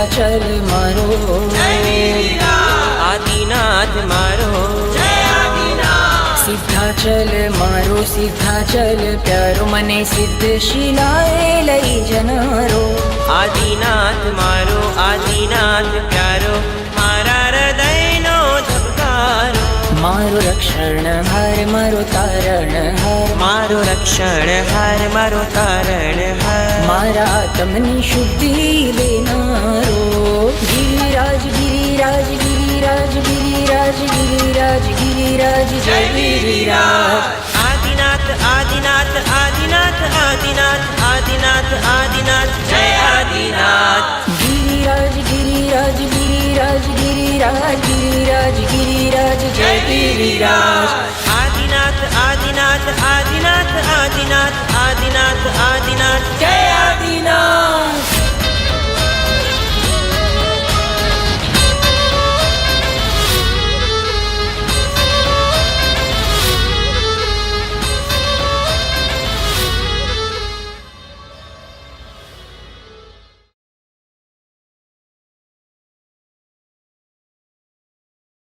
સિદ્ધાચલ મારો આદિનાથ મારો સિદ્ધાચલ મારો સિદ્ધાચલ પ્યારો મને સિદ્ધ શિલાએ લઈ જનારો આદિનાથ મારો આદિનાથ પ્યારો મારા હૃદયનો ધબકારો મારો રક્ષણ હાર મારો તારણ હાર મારો રક્ષણ હાર મારો તારણ હાર મારા આત્મની શુદ્ધિ દેનારો ગિરિરાજ ગિરિરાજ ગિરિરાજ ગિરિરાજ ગિરિરાજ ગિરિરાજ જય ગિરિરાજ આદિનાથ આદિનાથ આદિનાથ આદિનાથ આદિનાથ આદિનાથ જય આદિનાથ ગિરિરાજ ગિરિરાજ ગિરિરાજ ગિરિરાજ ગિરિરાજ ગિરિરાજ જય ગિરિરાજ આદિનાથ આદિનાથ આદિનાથ આદિનાથ આદિનાથ આદિનાથ જય આદિનાથ